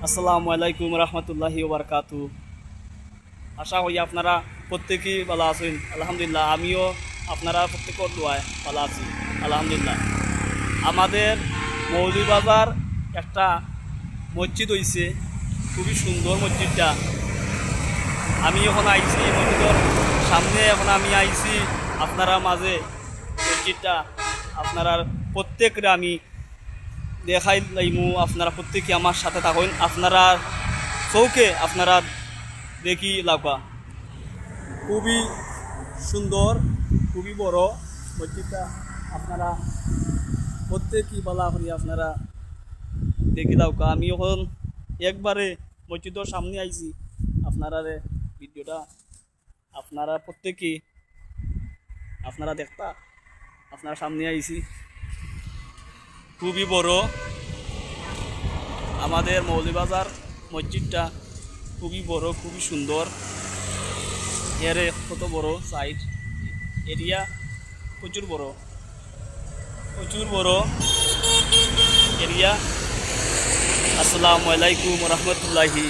আসসালামু আলাইকুম রহমতুল্লাহি ওবরকাতু। আশা করি আপনারা প্রত্যেকেই ভালো আছেন। আলহামদুলিল্লাহ, আমিও আপনারা প্রত্যেকের দোয়ায় ভালো আছি আলহামদুলিল্লাহ। আমাদের মৌলভীবাজার একটা মসজিদ হয়েছে, খুবই সুন্দর মসজিদটা। আমি এখন আইছি মসজিদের সামনে, এখন আমি আইছি আপনারা মাঝে মসজিদটা আপনারা প্রত্যেকরে আমি দেখাই লাইমু। আপনারা প্রত্যেকে আমার সাথে থাকুন, আপনারা চৌকে আপনারা দেখি লাভা। খুবই সুন্দর, খুবই বড় মসজিদটা। আপনারা প্রত্যেকই বলা করি আপনারা দেখি লাউকা। আমি এখন একবারে মসজিদের সামনে আইছি, আপনারা ভিডিওটা আপনারা প্রত্যেকেই আপনারা দেখতা আপনারা সামনে আইছি। খুবই বড় আমাদের মৌলভীবাজার মসজিদটা, খুবই বড়, খুবই সুন্দর। এর কত বড় সাইড এরিয়া, প্রচুর বড়, প্রচুর বড় এরিয়া। আসসালামু আলাইকুম রহমতুল্লাহি।